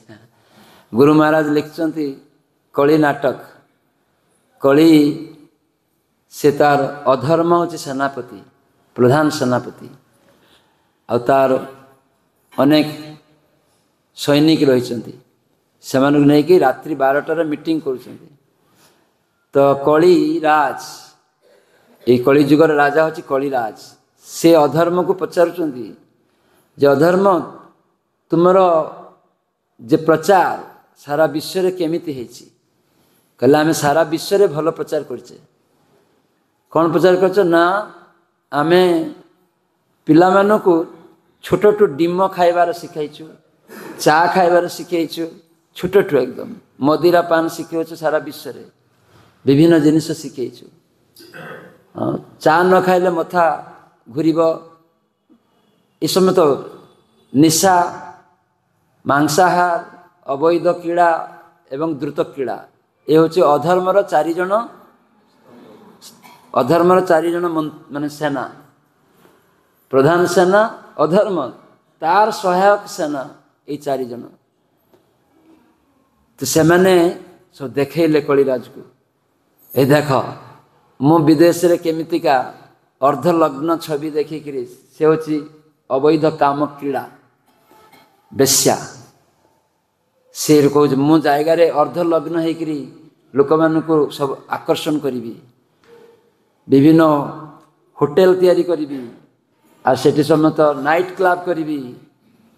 C: ଗୁରୁ ମହାରାଜ ଲେଖିଛନ୍ତି କଳି ନାଟକ। କଳି ସେ ତାର ଅଧର୍ମ ହେଉଛି ସେନାପତି, ପ୍ରଧାନ ସେନାପତି, ଆଉ ତାର ଅନେକ ସୈନିକ ରହିଛନ୍ତି। ସେମାନଙ୍କୁ ନେଇକି ରାତ୍ରି 12ଟାରେ ମିଟିଂ କରୁଛନ୍ତି। ତ କଳିରାଜ, ଏଇ କଳି ଯୁଗର ରାଜା ହେଉଛି କଳିରାଜ। ସେ ଅଧର୍ମକୁ ପଚାରୁଛନ୍ତି ଯେ ଅଧର୍ମ ତୁମର ଯେ ପ୍ରଚାର ସାରା ବିଶ୍ୱରେ କେମିତି ହେଇଛି? କହିଲେ ଆମେ ସାରା ବିଶ୍ୱରେ ଭଲ ପ୍ରଚାର କରିଛେ। କ'ଣ ପ୍ରଚାର କରିଛ? ନା ଆମେ ପିଲାମାନଙ୍କୁ ଛୋଟଠୁ ଡିମ ଖାଇବାର ଶିଖାଇଛୁ, ଚା ଖାଇବାର ଶିଖାଇଛୁ, ଛୋଟଠୁ ଏକଦମ ମଦିରା ପାନ ଶିଖାଇଛୁ, ସାରା ବିଶ୍ୱରେ ବିଭିନ୍ନ ଜିନିଷ ଶିଖାଇଛୁ। ଚା ନ ଖାଇଲେ ମଥା ଘୁରିବ, ଏ ସମେତ ନିଶା, ମାଂସାହାର, ଅବୈଧ କ୍ରୀଡ଼ା ଏବଂ ଦ୍ରୁତ କ୍ରୀଡ଼ା, ଏ ହେଉଛି ଅଧର୍ମର ଚାରିଜଣ ମାନେ ସେନା। ପ୍ରଧାନ ସେନା ଅଧର୍ମ, ତାର ସହାୟକ ସେନା ଏଇ ଚାରିଜଣ। ତ ସେମାନେ ସବୁ ଦେଖେଇଲେ କଳିରାଜକୁ, ଏ ଦେଖ ମୁଁ ବିଦେଶରେ କେମିତିକା ଅର୍ଦ୍ଧଲଗ୍ନ ଛବି ଦେଖିକିରି, ସେ ହେଉଛି ଅବୈଧ କାମ କ୍ରୀଡ଼ା, ବେଶ୍ୟା। ସେ କହୁଛି ମୁଁ ଜାଗାରେ ଅର୍ଦ୍ଧଲଗ୍ନ ହେଇକିରି ଲୋକମାନଙ୍କୁ ସବୁ ଆକର୍ଷଣ କରିବି, ବିଭିନ୍ନ ହୋଟେଲ ତିଆରି କରିବି, ଆଉ ସେଠି ସମସ୍ତ ନାଇଟ୍ କ୍ଲବ୍ କରିବି।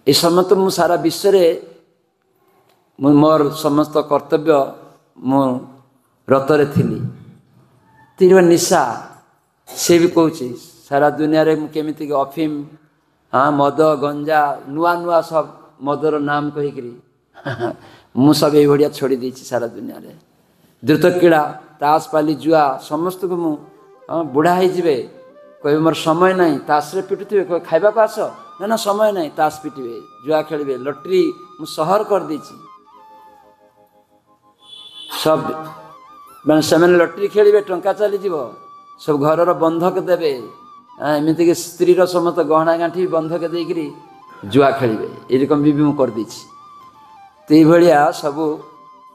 C: ଏ ସମସ୍ତ ମୁଁ ସାରା ବିଶ୍ୱରେ ମୁଁ ମୋର ସମସ୍ତ କର୍ତ୍ତବ୍ୟ ମୁଁ ରତରେ ଥିଲି। ତିର ନିଶା, ସେ ବି କହୁଛି ସାରା ଦୁନିଆରେ ମୁଁ କେମିତିକି ଅଫିମ, ମଦ, ଗଞ୍ଜା, ନୂଆ ନୂଆ ସବୁ ମଦର ନାମ କହିକିରି ମୁଁ ସବୁ ଏଇଭଳିଆ ଛଡ଼ି ଦେଇଛି ସାରା ଦୁନିଆରେ। ଦ୍ରୁତ କ୍ରୀଡ଼ା, ତାସ, ପାଲି, ଜୁଆ, ସମସ୍ତଙ୍କୁ ମୁଁ ବୁଢ଼ା ହେଇଯିବେ, କହିବେ ମୋର ସମୟ ନାହିଁ, ତାସରେ ପିଟୁଥିବେ, କହିବେ ଖାଇବାକୁ ଆସ, ନା ସମୟ ନାହିଁ, ତାସ ପିଟିବେ, ଜୁଆ ଖେଳିବେ, ଲଟରୀ ମୁଁ ସହର କରିଦେଇଛି। ସବୁ ମାନେ ସେମାନେ ଲଟରୀ ଖେଳିବେ, ଟଙ୍କା ଚାଲିଯିବ, ସବୁ ଘରର ବନ୍ଧକ ଦେବେ, ଏମିତିକି ସ୍ତ୍ରୀର ସମସ୍ତ ଗହଣା ଗାଣ୍ଠି ବନ୍ଧକ ଦେଇକିରି ଜୁଆ ଖେଳିବେ, ଏରକମ ବି ମୁଁ କରିଦେଇଛି। ତ ଏଇଭଳିଆ ସବୁ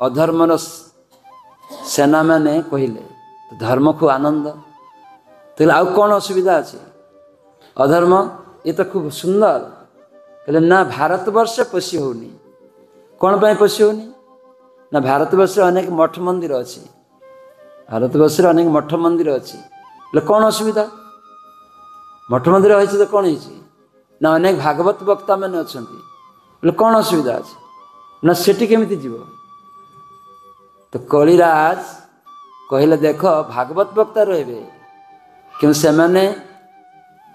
C: ଅଧର୍ମର ସେନାମାନେ କହିଲେ। ଧର୍ମକୁ ଆନନ୍ଦ, ତାହେଲେ ଆଉ କ'ଣ ଅସୁବିଧା ଅଛି? ଅଧର୍ମ ଏ ତ ଖୁବ ସୁନ୍ଦର। କହିଲେ ନା ଭାରତବର୍ଷ ପଶି ହେଉନି। କ'ଣ ପାଇଁ ପଶି ହେଉନି? ନା ଭାରତବର୍ଷରେ ଅନେକ ମଠ ମନ୍ଦିର ଅଛି, ଭାରତବର୍ଷରେ ଅନେକ ମଠ ମନ୍ଦିର ଅଛି। ହେଲେ କ'ଣ ଅସୁବିଧା? ମଠ ମନ୍ଦିର ହେଇଛି ତ କ'ଣ ହେଇଛି? ନା ଅନେକ ଭାଗବତ ବକ୍ତା ମାନେ ଅଛନ୍ତି, ହେଲେ କ'ଣ ଅସୁବିଧା ଅଛି? ନା ସେଠି କେମିତି ଯିବ? ତ କଳିରାଜ କହିଲେ ଦେଖ ଭାଗବତ ବକ୍ତା ରହିବେ, କିନ୍ତୁ ସେମାନେ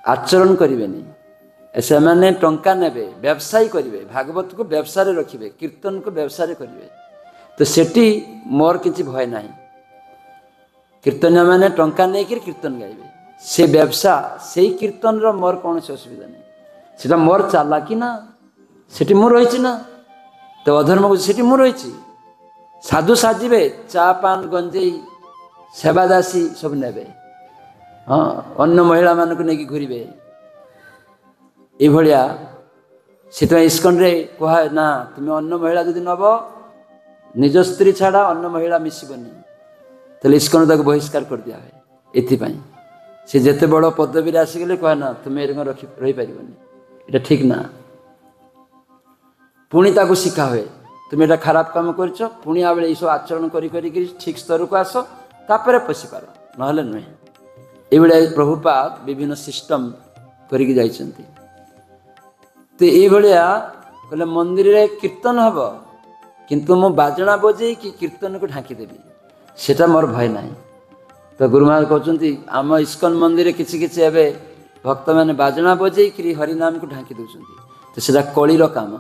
C: ଆଚରଣ କରିବେନି, ସେମାନେ ଟଙ୍କା ନେବେ, ବ୍ୟବସାୟ କରିବେ, ଭାଗବତକୁ ବ୍ୟବସାୟରେ ରଖିବେ, କୀର୍ତ୍ତନକୁ ବ୍ୟବସାୟରେ କରିବେ। ତ ସେଠି ମୋର କିଛି ଭୟ ନାହିଁ। କୀର୍ତ୍ତନୀୟ ମାନେ ଟଙ୍କା ନେଇକରି କୀର୍ତ୍ତନ ଗାଇବେ, ସେ ବ୍ୟବସା, ସେଇ କୀର୍ତ୍ତନର ମୋର କୌଣସି ଅସୁବିଧା ନାହିଁ। ସେଟା ମୋର ଚାଲାକି ନା, ସେଠି ମୁଁ ରହିଛି ନା। ତ ଅଧର୍ମ କହୁଛି ସେଠି ମୁଁ ରହିଛି। ସାଧୁ ସାଜିବେ, ଚା ପାନ ଗଞ୍ଜେଇ ସେବାଦାସୀ ସବୁ ନେବେ, ହଁ ଅନ୍ୟ ମହିଳାମାନଙ୍କୁ ନେଇକି ଘୁରିବେ ଏଇଭଳିଆ। ସେଥିପାଇଁ ଇସ୍କନରେ କୁହା ନା ତୁମେ ଅନ୍ୟ ମହିଳା ଯଦି ନେବ ନିଜ ସ୍ତ୍ରୀ ଛାଡ଼ା ଅନ୍ୟ ମହିଳା ମିଶିବନି, ତାହେଲେ ଇସ୍କନ ତାକୁ ବହିଷ୍କାର କରିଦିଆ ହୁଏ। ଏଥିପାଇଁ ସେ ଯେତେ ବଡ଼ ପଦବୀରେ ଆସିଗଲେ କୁହା ନା ତୁମେ ରହିପାରିବନି, ଏଇଟା ଠିକ୍ ନା। ପୁଣି ତାକୁ ଶିଖା ହୁଏ ତୁମେ ଏଇଟା ଖରାପ କାମ କରିଛ, ପୁଣି ଆବେଳେ ଏଇସବୁ ଆଚରଣ କରିକି ଠିକ୍ ସ୍ତରକୁ ଆସ, ତାପରେ ପଶିପାର, ନହେଲେ ନୁହେଁ। ଏଇଭଳିଆ ପ୍ରଭୁପାଦ ବିଭିନ୍ନ ସିଷ୍ଟମ କରିକି ଯାଇଛନ୍ତି। ତ ଏଇଭଳିଆ କହିଲେ ମନ୍ଦିରରେ କୀର୍ତ୍ତନ ହେବ, କିନ୍ତୁ ମୁଁ ବାଜଣା ବଜେଇକି କୀର୍ତ୍ତନକୁ ଢାଙ୍କିଦେବି, ସେଟା ମୋର ଭୟ ନାହିଁ। ତ ଗୁରୁମା କହୁଛନ୍ତି ଆମ ଇସ୍କନ ମନ୍ଦିରରେ କିଛି କିଛି ଏବେ ଭକ୍ତମାନେ ବାଜଣା ବଜେଇକିରି ହରିନାମକୁ ଢାଙ୍କି ଦେଉଛନ୍ତି। ତ ସେଟା କଳିର କାମ।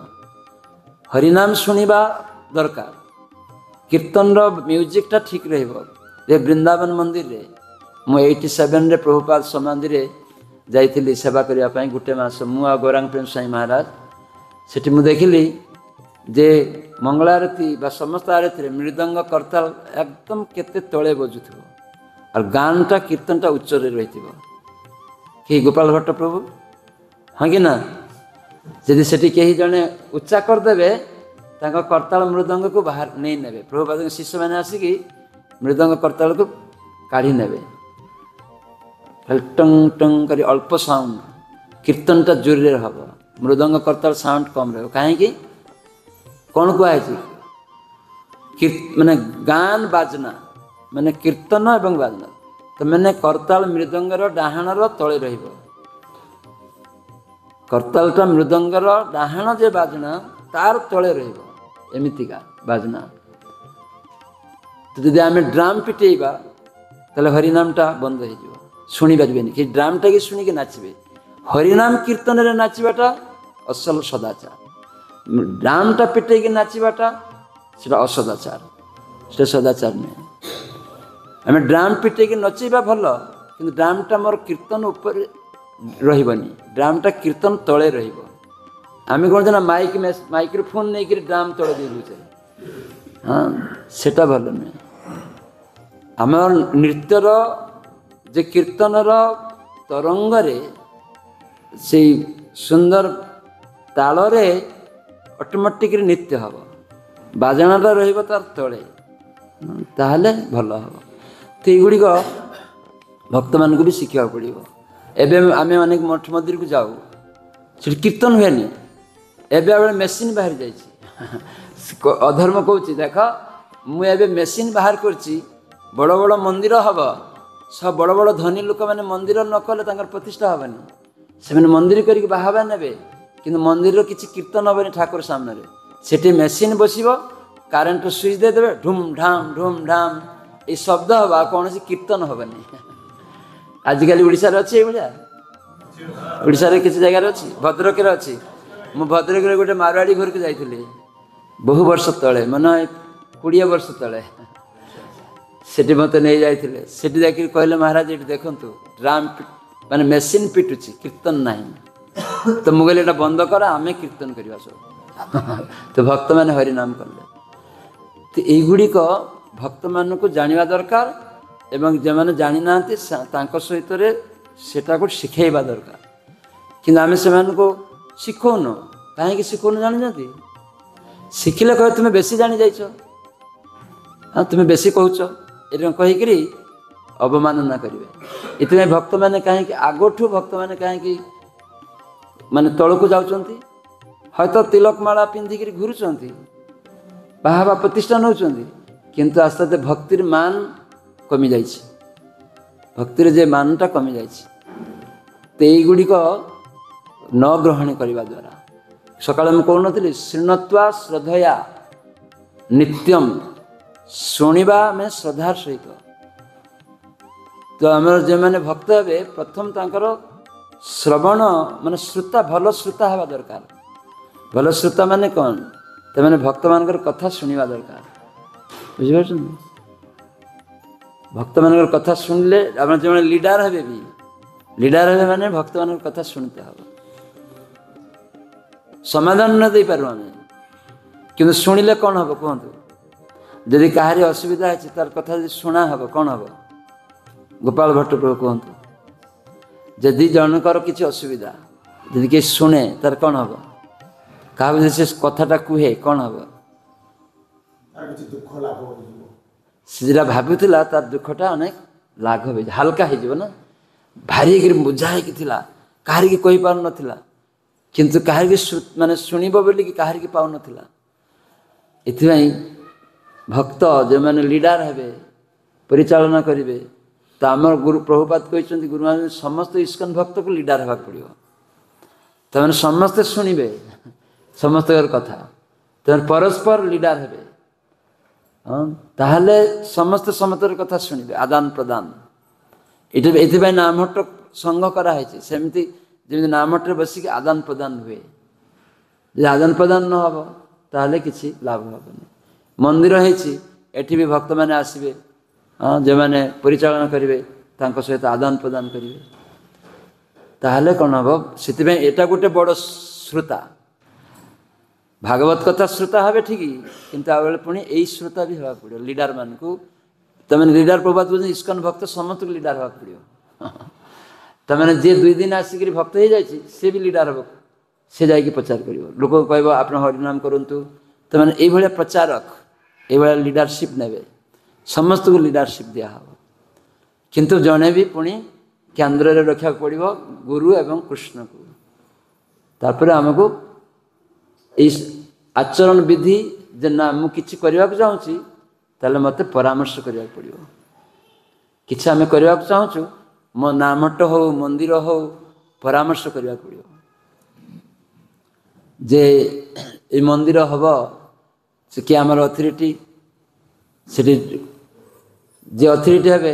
C: ହରିନାମ ଶୁଣିବା ଦରକାର, କୀର୍ତ୍ତନର ମ୍ୟୁଜିକଟା ଠିକ୍ ରହିବ। ଏ ବୃନ୍ଦାବନ ମନ୍ଦିରରେ ମୁଁ 87ରେ ପ୍ରଭୁପାଦ ସମାଧିରେ ଯାଇଥିଲି ସେବା କରିବା ପାଇଁ ଗୋଟେ ମାସ, ମୁଁ ଆଉ ଗୌରାଙ୍ଗ ପ୍ରେମ ସ୍ୱାମୀ ମହାରାଜ। ସେଠି ମୁଁ ଦେଖିଲି ଯେ ମଙ୍ଗଳ ଆରତୀ ବା ସମସ୍ତ ଆରତୀରେ ମୃଦଙ୍ଗ କରତାଳ ଏକଦମ କେତେ ତଳେ ବଜୁଥିବ, ଆଉ ଗାନଟା କୀର୍ତ୍ତନଟା ଉଚ୍ଚରେ ରହିଥିବ। କି ଗୋପାଳ ଭଟ୍ଟ ପ୍ରଭୁ, ହଁ କି ନା? ଯଦି ସେଠି କେହି ଜଣେ ଉଚ୍ଚା କରିଦେବେ ତାଙ୍କ କରତାଳ ମୃଦଙ୍ଗକୁ ବାହାର ନେଇ ନେବେ। ପ୍ରଭୁପାଦଙ୍କ ଶିଷ୍ୟମାନେ ଆସିକି ମୃଦଙ୍ଗ କରତାଳକୁ କାଢ଼ି ନେବେ। ଟଙ୍ଗ ଟଙ୍ଗ କରି ଅଳ୍ପ ସାଉଣ୍ଡ, କୀର୍ତ୍ତନଟା ଜୋରରେ ହେବ, ମୃଦଙ୍ଗ କରତାଳ ସାଉଣ୍ଡ କମ୍ ରହିବ। କାହିଁକି? କ'ଣ କୁହାହେଇଛି? ମାନେ ଗାନ ବାଜନା ମାନେ କୀର୍ତ୍ତନ ଏବଂ ବାଜନା, ତ ମାନେ କରତାଳ ମୃଦଙ୍ଗର ଡାହାଣର ତଳେ ରହିବ। କରତାଳଟା ମୃଦଙ୍ଗର ଡାହାଣ ଯେ ବାଜନା ତାର ତଳେ ରହିବ, ଏମିତିକା ବାଜନା। ତ ଯଦି ଆମେ ଡ୍ରାମ ପିଟେଇବା ତାହେଲେ ହରିନାମଟା ବନ୍ଦ ହେଇଯିବ, ଶୁଣିପାରିବେନି। କି ଡ୍ରାମଟା କି ଶୁଣିକି ନାଚିବେ। ହରିନାମ କୀର୍ତ୍ତନରେ ନାଚିବାଟା ଅସଲ ସଦାଚାର, ଡ୍ରାମଟା ପିଟେଇକି ନାଚିବାଟା ସେଟା ଅସଦାଚାର, ସେଟା ସଦାଚାର ନୁହେଁ। ଆମେ ଡ୍ରାମ ପିଟେଇକି ନଚେଇବା ଭଲ, କିନ୍ତୁ ଡ୍ରାମଟା ମୋର କୀର୍ତ୍ତନ ଉପରେ ରହିବନି, ଡ୍ରାମଟା କୀର୍ତ୍ତନ ତଳେ ରହିବ। ଆମେ କ'ଣ ନା ମାଇକ୍ରୋ ଫୋନ୍ ନେଇକିରି ଡ୍ରାମ ତଳେ ଦେଇ ଦେଉଛେ, ହଁ ସେଟା ଭଲ ନୁହେଁ। ଆମର ନୃତ୍ୟର ଯେ କୀର୍ତ୍ତନର ତରଙ୍ଗରେ ସେଇ ସୁନ୍ଦର ତାଳରେ ଅଟୋମେଟିକରେ ନୃତ୍ୟ ହେବ, ବାଜଣାଟା ରହିବ ତାର ତଳେ, ତାହେଲେ ଭଲ ହେବ। ତ ଏଇଗୁଡ଼ିକ ଭକ୍ତମାନଙ୍କୁ ବି ଶିଖିବାକୁ ପଡ଼ିବ। ଏବେ ଆମେ ଅନେକ ମଠ ମନ୍ଦିରକୁ ଯାଉ, ସେଠି କୀର୍ତ୍ତନ ହୁଏନି। ଏବେ ଆଉ ମେସିନ୍ ବାହାରି ଯାଇଛି। ଅଧର୍ମ କହୁଛି ଦେଖ ମୁଁ ଏବେ ମେସିନ୍ ବାହାର କରିଛି, ବଡ଼ ବଡ଼ ମନ୍ଦିର ହେବ, ସବୁ ବଡ଼ ବଡ଼ ଧନୀ ଲୋକମାନେ ମନ୍ଦିର ନ କଲେ ତାଙ୍କର ପ୍ରତିଷ୍ଠା ହେବନି। ସେମାନେ ମନ୍ଦିର କରିକି ବାହାବା ନେବେ, କିନ୍ତୁ ମନ୍ଦିରର କିଛି କୀର୍ତ୍ତନ ହେବନି ଠାକୁର ସାମ୍ନାରେ। ସେଠି ମେସିନ୍ ବସିବ, କାରେଣ୍ଟ ସୁଇଚ୍ ଦେଇଦେବେ, ଢୁମ୍ ଢାମ୍ ଏଇ ଶବ୍ଦ ହେବ, ଆଉ କୌଣସି କୀର୍ତ୍ତନ ହେବନି। ଆଜିକାଲି ଓଡ଼ିଶାରେ ଅଛି ଏଇଭଳିଆ, ଓଡ଼ିଶାରେ କିଛି ଜାଗାରେ ଅଛି, ଭଦ୍ରକରେ ଅଛି। ମୁଁ ଭଦ୍ରକରେ ଗୋଟେ ମାରୱାଡ଼ି ଘରକୁ ଯାଇଥିଲି ବହୁ ବର୍ଷ ତଳେ, ମାନେ 20 ବର୍ଷ ତଳେ। ସେଠି ମୋତେ ନେଇ ଯାଇଥିଲେ, ସେଠି ଯାଇକି କହିଲେ ମହାରାଜ ଏଠି ଦେଖନ୍ତୁ ଡ୍ରାମ ମାନେ ମେସିନ୍ ପିଟୁଛି, କୀର୍ତ୍ତନ ନାହିଁ। ତ ମୁଁ କହିଲି ଏଇଟା ବନ୍ଦ କର, ଆମେ କୀର୍ତ୍ତନ କରିବା ସବୁ। ତ ଭକ୍ତମାନେ ହରିନାମ କଲେ। ତ ଏଇଗୁଡ଼ିକ ଭକ୍ତମାନଙ୍କୁ ଜାଣିବା ଦରକାର, ଏବଂ ଯେଉଁମାନେ ଜାଣିନାହାନ୍ତି ତାଙ୍କ ସହିତରେ ସେଟାକୁ ଶିଖେଇବା ଦରକାର। କିନ୍ତୁ ଆମେ ସେମାନଙ୍କୁ ଶିଖଉନୁ। କାହିଁକି ଶିଖଉନୁ ଜାଣିଛନ୍ତି? ଶିଖିଲେ କହେ ତୁମେ ବେଶୀ ଜାଣିଯାଇଛ, ହଁ ତୁମେ ବେଶୀ କହୁଛ, ଏଇଟା କହିକିରି ଅବମାନନା କରିବେ। ଏଥିପାଇଁ ଭକ୍ତମାନେ କାହିଁକି ଆଗଠୁ ଭକ୍ତମାନେ କାହିଁକି ମାନେ ତଳକୁ ଯାଉଛନ୍ତି? ହୟତ ତିଲକମାଳା ପିନ୍ଧିକିରି ଘୁରୁଛନ୍ତି, ବାହା ବା ପ୍ରତିଷ୍ଠା ନେଉଛନ୍ତି, କିନ୍ତୁ ଆସ୍ତେ ଆସ୍ତେ ଭକ୍ତିର ମାନ କମିଯାଇଛି, ଭକ୍ତିର ଯେ ମାନଟା କମିଯାଇଛି। ତ ଏଇଗୁଡ଼ିକ ନ ଗ୍ରହଣ କରିବା ଦ୍ୱାରା, ସକାଳେ ମୁଁ କହୁନଥିଲି ଶୃଣତ୍ୱା ଶ୍ରଦ୍ଧୟା ନିତ୍ୟମ୍, ଶୁଣିବା ଆମେ ଶ୍ରଦ୍ଧାର ସହିତ। ତ ଆମର ଯେଉଁମାନେ ଭକ୍ତ ହେବେ ପ୍ରଥମ ତାଙ୍କର ଶ୍ରବଣ ମାନେ ଶ୍ରୋତା, ଭଲ ଶ୍ରୋତା ହେବା ଦରକାର। ଭଲ ଶ୍ରୋତା ମାନେ କ'ଣ? ସେମାନେ ଭକ୍ତମାନଙ୍କର କଥା ଶୁଣିବା ଦରକାର, ବୁଝିପାରୁଛନ୍ତି? ଭକ୍ତମାନଙ୍କର କଥା ଶୁଣିଲେ ଆପଣ ଯେଉଁମାନେ ଲିଡର ହେବେ ବି, ଲିଡର ହେବେ ମାନେ ଭକ୍ତମାନଙ୍କର କଥା ଶୁଣିତେ ହେବ। ସମାଧାନ ନ ଦେଇପାରୁ ଆମେ, କିନ୍ତୁ ଶୁଣିଲେ କ'ଣ ହେବ କୁହନ୍ତୁ? ଯଦି କାହାରି ଅସୁବିଧା ଅଛି ତାର କଥା ଯଦି ଶୁଣା ହେବ, କ'ଣ ହେବ? ଗୋପାଳ ଭଟ୍ଟ ପ୍ରଭୁ କୁହନ୍ତୁ, ଯଦି ଜଣଙ୍କର କିଛି ଅସୁବିଧା ଯଦି କିଏ ଶୁଣେ ତାର କ'ଣ ହେବ? କାହାକୁ ଯଦି ସେ କଥାଟା କୁହେ କ'ଣ ହେବ? ସେ ଯେଟା ଭାବୁଥିଲା ତାର ଦୁଃଖଟା ଅନେକ ଲାଘବ ହେଇଯିବ, ହାଲକା ହେଇଯିବ ନା। ଭାରି ହେଇକିରି ବୁଝା ହେଇକି ଥିଲା, କାହାରିକି କହିପାରୁନଥିଲା, କିନ୍ତୁ କାହାରିକି ମାନେ ଶୁଣିବ ବୋଲିକି କାହାରିକି ପାଉନଥିଲା। ଏଥିପାଇଁ ଭକ୍ତ ଯେଉଁମାନେ ଲିଡର ହେବେ, ପରିଚାଳନା କରିବେ, ତ ଆମର ଗୁରୁ ପ୍ରଭୁପାଦ କହିଛନ୍ତି, ଗୁରୁମାନେ ସମସ୍ତ ଇସ୍କନ ଭକ୍ତକୁ ଲିଡର ହେବାକୁ ପଡ଼ିବ। ତାମାନେ ସମସ୍ତେ ଶୁଣିବେ ସମସ୍ତଙ୍କର କଥା, ତାମାନେ ପରସ୍ପର ଲିଡର ହେବେ। ହଁ, ତାହେଲେ ସମସ୍ତେ ସମସ୍ତଙ୍କର କଥା ଶୁଣିବେ, ଆଦାନ ପ୍ରଦାନ। ଏଥିପାଇଁ ନାମହଟ୍ଟ ସଂଘ କରାହେଇଛି। ସେମିତି ଯେମିତି ନାମହଟ୍ଟରେ ବସିକି ଆଦାନ ପ୍ରଦାନ ହୁଏ, ଯଦି ଆଦାନ ପ୍ରଦାନ ନ ହେବ ତାହେଲେ କିଛି ଲାଭ ହେବନି। ମନ୍ଦିର ହେଇଛି, ଏଠି ବି ଭକ୍ତମାନେ ଆସିବେ, ଯେଉଁମାନେ ପରିଚାଳନା କରିବେ ତାଙ୍କ ସହିତ ଆଦାନ ପ୍ରଦାନ କରିବେ, ତାହେଲେ କ'ଣ ହେବ? ସେଥିପାଇଁ ଏଇଟା ଗୋଟେ ବଡ଼ ଶ୍ରୋତା। ଭାଗବତ କଥା ଶ୍ରୋତା ହେବେ ଠିକ୍, କିନ୍ତୁ ଆଉ ବେଳେ ପୁଣି ଏଇ ଶ୍ରୋତା ବି ହେବାକୁ ପଡ଼ିବ ଲିଡର ମାନଙ୍କୁ। ତାମାନେ ଲିଡର ପ୍ରଭାତ ବୁଝୁଛନ୍ତି, ଇସ୍କନ ଭକ୍ତ ସମସ୍ତଙ୍କୁ ଲିଡର ହେବାକୁ ପଡ଼ିବ। ତାମାନେ ଯିଏ 2 ଦିନ ଆସିକିରି ଭକ୍ତ ହେଇଯାଇଛି ସେ ବି ଲିଡର ହେବ। ସେ ଯାଇକି ପ୍ରଚାର କରିବ, ଲୋକ କହିବ ଆପଣ ହରିନାମ କରନ୍ତୁ। ତାମାନେ ଏଇଭଳିଆ ପ୍ରଚାରକ, ଏଇଭଳିଆ ଲିଡରସିପ୍ ନେବେ, ସମସ୍ତଙ୍କୁ ଲିଡରସିପ୍ ଦିଆହେବ। କିନ୍ତୁ ଜଣେ ବି ପୁଣି କେନ୍ଦ୍ରରେ ରଖିବାକୁ ପଡ଼ିବ ଗୁରୁ ଏବଂ କୃଷ୍ଣକୁ। ତାପରେ ଆମକୁ ଏଇ ଆଚରଣ ବିଧି ଯେ ନା ମୁଁ କିଛି କରିବାକୁ ଚାହୁଁଛି, ତାହେଲେ ମୋତେ ପରାମର୍ଶ କରିବାକୁ ପଡ଼ିବ। କିଛି ଆମେ କରିବାକୁ ଚାହୁଁଛୁ, ମୋ ନାମହଟ୍ଟ ହଉ, ମନ୍ଦିର ହଉ, ପରାମର୍ଶ କରିବାକୁ ପଡ଼ିବ ଯେ ଏଇ ମନ୍ଦିର ହେବ, ସେ କିଏ ଆମର ଅଥରିଟି, ସେଠି ଯେ ଅଥରିଟି ହେବେ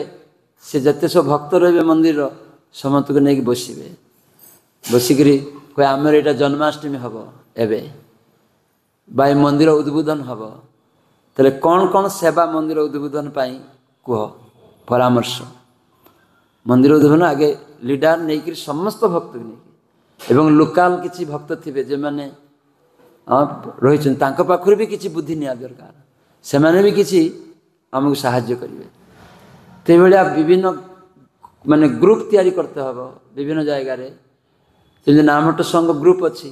C: ସେ ଯେତେ ସବୁ ଭକ୍ତ ରହିବେ ମନ୍ଦିରର ସମସ୍ତଙ୍କୁ ନେଇକି ବସିବେ, ବସିକିରି କହେ ଆମର ଏଇଟା ଜନ୍ମାଷ୍ଟମୀ ହେବ ଏବେ, ବା ଏ ମନ୍ଦିର ଉଦ୍বোଧନ ହେବ, ତାହେଲେ କ'ଣ କ'ଣ ସେବା ମନ୍ଦିର ଉଦ୍বোଧନ ପାଇଁ କୁହ, ପରାମର୍ଶ। ମନ୍ଦିର ଉଦ୍বোଧନ ଆଗେ ଲିଡର ନେଇକରି ସମସ୍ତ ଭକ୍ତକୁ ନେଇକି, ଏବଂ ଲୋକାଲ କିଛି ଭକ୍ତ ଥିବେ ଯେଉଁମାନେ ରହିଛନ୍ତି, ତାଙ୍କ ପାଖରୁ ବି କିଛି ବୁଦ୍ଧି ନିଆ ଦରକାର, ସେମାନେ ବି କିଛି ଆମକୁ ସାହାଯ୍ୟ କରିବେ। ସେଇଭଳିଆ ବିଭିନ୍ନ ମାନେ ଗ୍ରୁପ୍ ତିଆରି କରତେ ହେବ ବିଭିନ୍ନ ଜାଗାରେ। ଯେମିତି ନାମହଟ୍ଟ ସଂଘ ଗ୍ରୁପ୍ ଅଛି,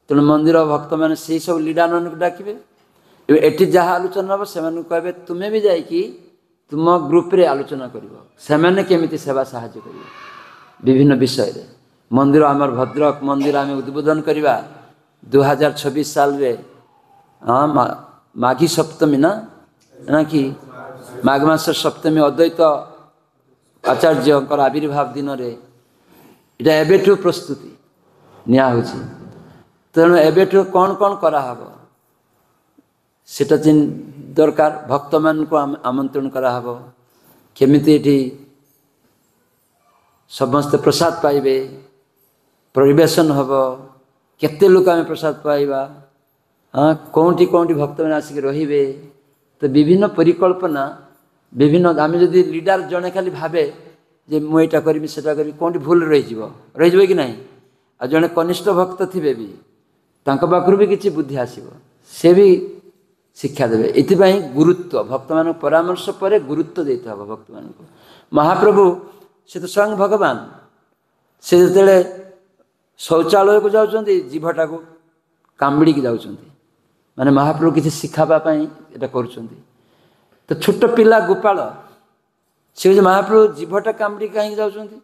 C: ତେଣୁ ମନ୍ଦିର ଭକ୍ତମାନେ ସେଇ ସବୁ ଲିଡରମାନଙ୍କୁ ଡାକିବେ। ଏବେ ଏଠି ଯାହା ଆଲୋଚନା ହେବ ସେମାନଙ୍କୁ କହିବେ ତୁମେ ବି ଯାଇକି ତୁମ ଗ୍ରୁପ୍ରେ ଆଲୋଚନା କରିବ, ସେମାନେ କେମିତି ସେବା ସାହାଯ୍ୟ କରିବେ ବିଭିନ୍ନ ବିଷୟରେ। ମନ୍ଦିର ଆମର ଭଦ୍ରକ ମନ୍ଦିର ଆମେ ଉଦ୍বোଧନ କରିବା 2026 ସାଲରେ, ମାଘୀ ସପ୍ତମୀ ନା କି ମାଘ ମାସ ସପ୍ତମୀ ଅଦ୍ୱୈତ ଆଚାର୍ଯ୍ୟଙ୍କର ଆବିର୍ଭାବ ଦିନରେ। ଏଇଟା ଏବେଠୁ ପ୍ରସ୍ତୁତି ନିଆ ହେଉଛି, ତେଣୁ ଏବେଠୁ କ'ଣ କ'ଣ କରାହେବ ସେଟା ଦରକାର। ଭକ୍ତମାନଙ୍କୁ ଆମନ୍ତ୍ରଣ କରାହେବ, କେମିତି ଏଠି ସମସ୍ତେ ପ୍ରସାଦ ପାଇବେ, ପରିବେଷଣ ହେବ, କେତେ ଲୋକ ଆମେ ପ୍ରସାଦ ପାଇବା, କେଉଁଠି କେଉଁଠି ଭକ୍ତମାନେ ଆସିକି ରହିବେ। ତ ବିଭିନ୍ନ ପରିକଳ୍ପନା, ବିଭିନ୍ନ ଆମେ ଯଦି ଲିଡର ଜଣେ ଖାଲି ଭାବେ ଯେ ମୁଁ ଏଇଟା କରିବି ସେଟା କରିବି, କେଉଁଠି ଭୁଲ ରହିଯିବ କି ନାହିଁ। ଆଉ ଜଣେ କନିଷ୍ଠ ଭକ୍ତ ଥିବେ ବି, ତାଙ୍କ ପାଖରୁ ବି କିଛି ବୁଦ୍ଧି ଆସିବ, ସେ ବି ଶିକ୍ଷା ଦେବେ। ଏଥିପାଇଁ ଗୁରୁତ୍ୱ, ଭକ୍ତମାନଙ୍କ ପରାମର୍ଶ ପରେ ଗୁରୁତ୍ୱ ଦେଇତେ ହେବ ଭକ୍ତମାନଙ୍କୁ। ମହାପ୍ରଭୁ ସେ ତ ସ୍ୱୟଂ ଭଗବାନ, ସେ ଯେତେବେଳେ ଶୌଚାଳୟକୁ ଯାଉଛନ୍ତି ଜିଭଟାକୁ କାମୁଡ଼ିକି ଯାଉଛନ୍ତି, ମାନେ ମହାପ୍ରଭୁ କିଛି ଶିଖାଇବା ପାଇଁ ଏଟା କରୁଛନ୍ତି। ତ ଛୋଟ ପିଲା ଗୋପାଳ, ସେ ହେଉଛି ମହାପ୍ରଭୁ ଜିଭଟା କାମୁଡ଼ିକି କାହିଁକି ଯାଉଛନ୍ତି?